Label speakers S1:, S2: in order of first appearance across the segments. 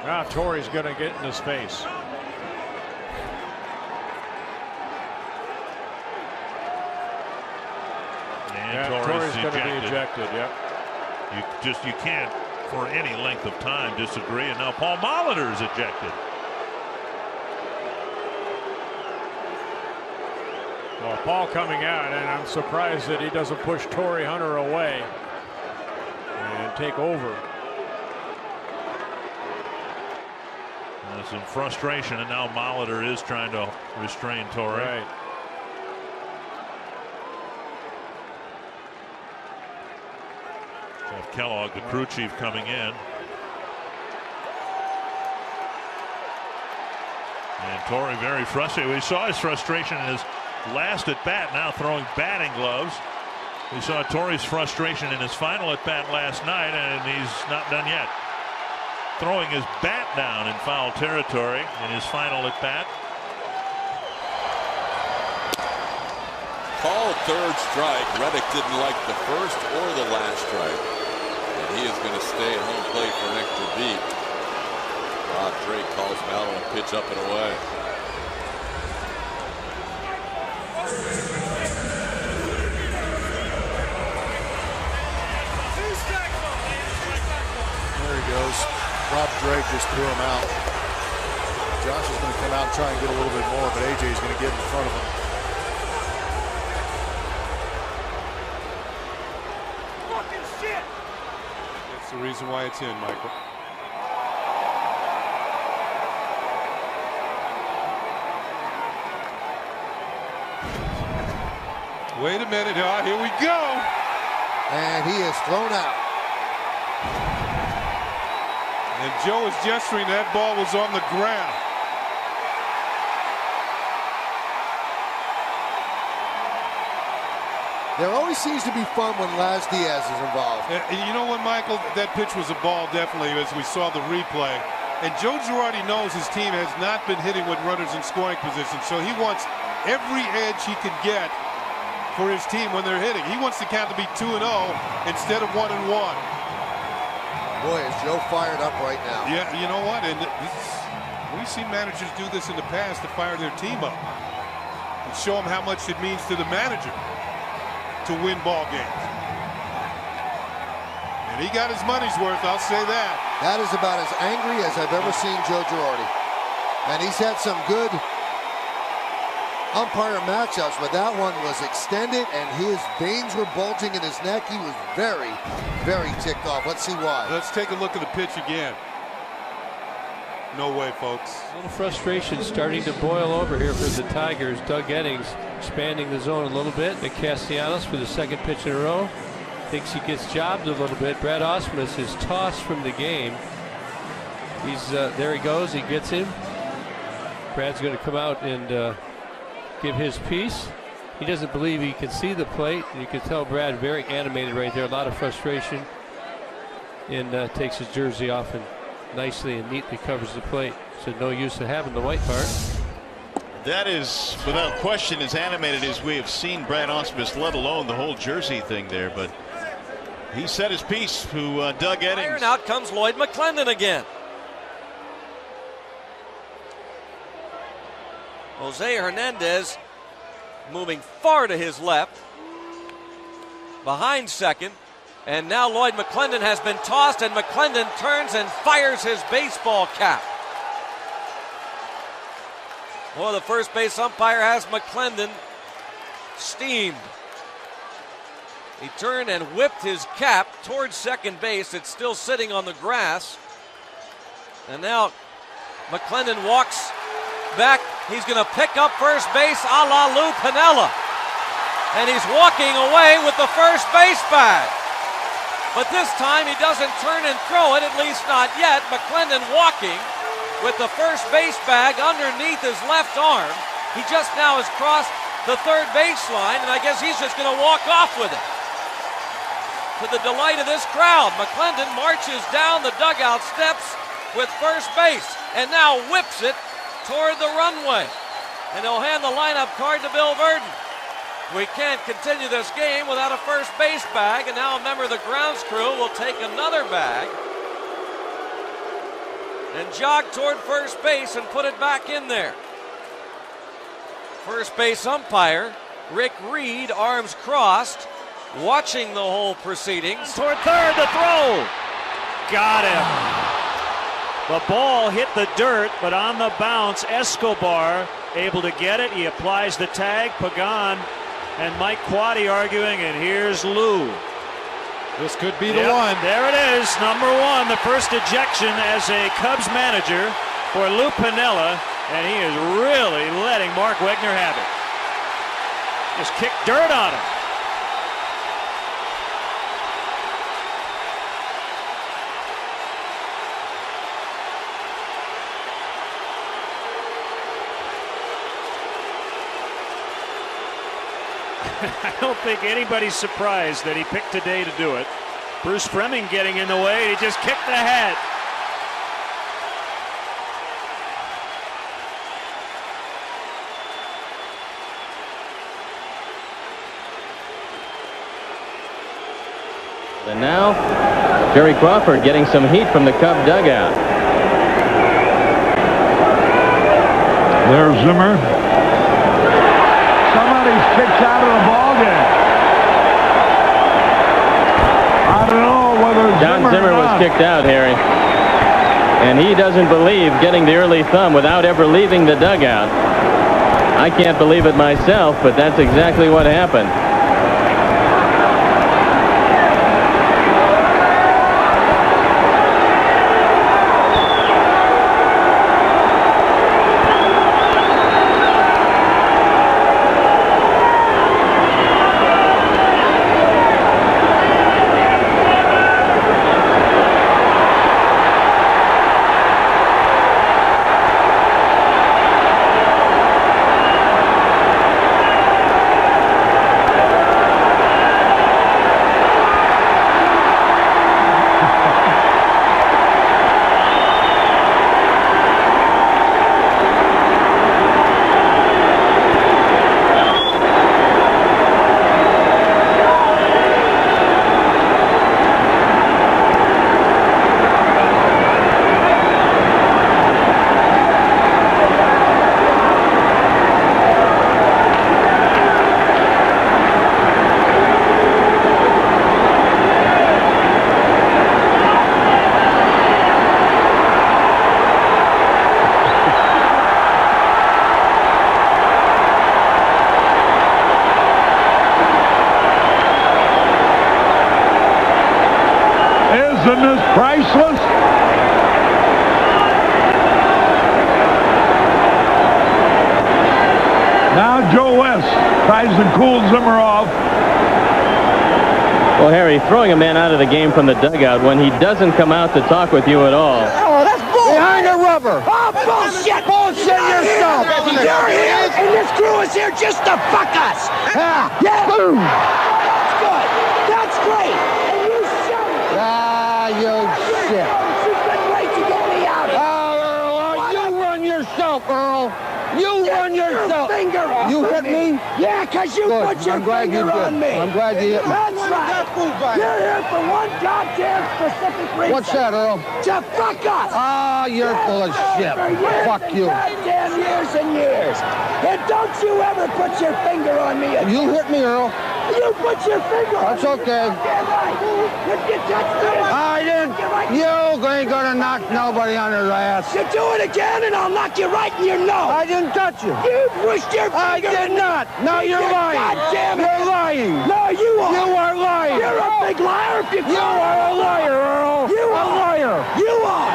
S1: Now Torrey's going to get in his face.
S2: And
S1: Torrey's going to be ejected. Yep.
S2: You can't for any length of time disagree. And now Paul Molitor is ejected.
S1: Well, Paul coming out, and I'm surprised that he doesn't push Torrey Hunter away and take over.
S2: There's some frustration, and now Molitor is trying to restrain Torrey.
S1: Right.
S2: Jeff Kellogg, the crew chief, coming in. And Torrey very frustrated. We saw his frustration in his last at bat, now throwing batting gloves. We saw Torrey's frustration in his final at bat last night, and he's not done yet. Throwing his bat down in foul territory in his final at bat.
S3: Called third strike. Reddick didn't like the first or the last strike. And he is going to stay at home plate for an extra beat. Rob Drake calls him out on a pitch up and away.
S4: There he goes. Rob Drake just threw him out. Josh is going to come out and try and get a little bit more, but AJ is going to get in front of him.
S5: Fucking shit!
S6: That's the reason why it's in, Michael. Wait a minute. Here we go.
S4: And he is thrown out.
S6: And Joe is gesturing that ball was on the ground.
S4: There always seems to be fun when Laz Diaz is involved.
S6: And you know what, Michael? That pitch was a ball, definitely, as we saw the replay. And Joe Girardi knows his team has not been hitting with runners in scoring position, so he wants every edge he can get for his team when they're hitting. He wants the count to be 2-0 instead of 1-1.
S4: Boy, is Joe fired up right now.
S6: Yeah, you know what? And we've seen managers do this in the past to fire their team up and show them how much it means to the manager to win ball games. And he got his money's worth, I'll say that.
S4: That is about as angry as I've ever seen Joe Girardi. And he's had some good umpire matchups, but that one was extended and his veins were bulging in his neck. He was very, very ticked off. Let's see why.
S6: Let's take a look at the pitch again. No way, folks.
S7: A little frustration starting to boil over here for the Tigers. Doug Eddings expanding the zone a little bit. And Castellanos for the second pitch in a row. Thinks he gets jobbed a little bit. Brad Ausmus is tossed from the game. He's there he goes. He gets him. Brad's going to come out and give his piece. He doesn't believe he can see the plate. And you can tell Brad very animated right there. A lot of frustration. And takes his jersey off and nicely and neatly covers the plate. So no use of having the white part.
S8: That is, without question, as animated as we have seen Brad Ausmus, let alone the whole jersey thing there. But he said his piece to Doug Eddings.
S5: And out comes Lloyd McClendon again. Jose Hernandez moving far to his left, behind second. And now Lloyd McClendon has been tossed, and McClendon turns and fires his baseball cap. Well, the first base umpire has McClendon steamed. He turned and whipped his cap towards second base. It's still sitting on the grass. And now McClendon walks back. He's going to pick up first base a la Lou Piniella. And he's walking away with the first base bag. But this time he doesn't turn and throw it, at least not yet. McClendon walking with the first base bag underneath his left arm. He just now has crossed the third baseline, and I guess he's just going to walk off with it. To the delight of this crowd, McClendon marches down the dugout steps with first base and now whips it toward the runway. And he'll hand the lineup card to Bill Verdon. We can't continue this game without a first base bag, and now a member of the grounds crew will take another bag and jogged toward first base and put it back in there. First base umpire Rick Reed, arms crossed, watching the whole proceedings.
S9: Toward third, the throw. Got him. The ball hit the dirt, but on the bounce, Escobar able to get it. He applies the tag. Pagan and Mike Quade arguing, and here's Lou.
S6: This could be the one.
S9: There it is, number one, the first ejection as a Cubs manager for Lou Piniella, and he is really letting Mark Wegner have it. Just kicked dirt on him. I don't think anybody's surprised that he picked today to do it. Bruce Fleming getting in the way. He just kicked the hat.
S10: And now, Jerry Crawford getting some heat from the Cub dugout.
S11: There's Zimmer. Somebody's kicked out of the ball game. I don't know whether
S10: John Zimmer was kicked out, Harry. And he doesn't believe getting the early thumb without ever leaving the dugout. I can't believe it myself, but that's exactly what happened.
S11: Isn't this priceless? Now Joe West tries to cool Zimmer off.
S10: Well, Harry, throwing a man out of the game from the dugout when he doesn't come out to talk with you at all.
S12: Oh, that's bull. Behind the rubber. Oh, bullshit. Bullshit yourself. You're here, and this crew is here just to fuck us. Yeah. Boom. That's good. That's great. And you shut it. Ah, you shit. You've been great to get me out. Oh, Earl, you run yourself, Earl. You run yourself. You hit me? Yeah, because you put your finger on me.
S11: I'm glad you hit me.
S12: That's right. You're here for one goddamn specific reason.
S11: What's that, Earl?
S12: To fuck us.
S11: Ah, you're full of shit. Fuck you.
S12: Goddamn years and years. And don't you ever put your finger on me again.
S11: You hit me, Earl.
S12: You put your finger on me.
S11: That's okay.
S12: If you touch me,
S11: I didn't. You ain't gonna knock nobody on their ass.
S12: you do it again and I'll knock you right in your nose.
S11: I didn't touch you.
S12: You pushed your finger.
S11: I did not. No, you're lying.
S12: Goddamn it.
S11: You're lying.
S12: No, you are.
S11: You are lying.
S12: You're a big liar if you
S11: are a liar, Earl.
S12: You are.
S11: A liar.
S12: You are.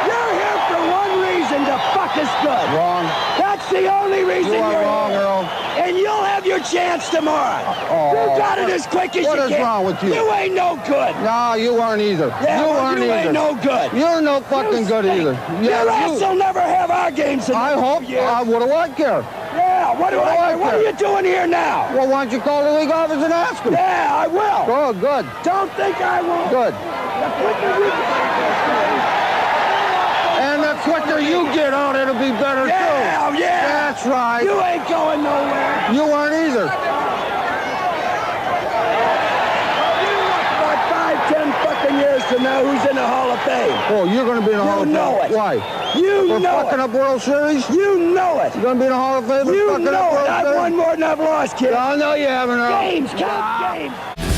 S12: You're here for one reason, to fuck us good.
S11: Wrong.
S12: That's the only reason
S11: You are
S12: you're
S11: wrong,
S12: here.
S11: Earl.
S12: And you'll have your chance tomorrow.
S11: Oh,
S12: you got it as quick as you can.
S11: What is wrong with you?
S12: You ain't no good.
S11: No, you aren't either.
S12: Yeah,
S11: you
S12: well,
S11: aren't
S12: you
S11: either.
S12: ain't no good.
S11: You're no fucking good
S12: stink.
S11: either.
S12: Your ass will never have our games in
S11: I hope. What do I care?
S12: Yeah, what do I care? What are you doing here now?
S11: Well, why don't you call the league office and ask them?
S12: Yeah, I will.
S11: Oh, good.
S12: Don't think I won't.
S11: Good.
S12: The quicker you
S11: And the quicker you get out, it'll be better too.
S12: Yeah.
S11: That's right.
S12: You ain't going nowhere.
S11: You aren't either.
S12: know who's in the Hall of Fame.
S11: Oh, you're going to be in the Hall of Fame.
S12: You know it.
S11: Why?
S12: You
S11: For
S12: know
S11: fucking
S12: it.
S11: up World Series?
S12: You know it.
S11: You're going to be in the Hall of Fame for
S12: You
S11: fucking up
S12: know
S11: World
S12: it. I've
S11: Series?
S12: won more than I've lost, kid.
S11: I know you haven't, Earl.
S12: Games, count games.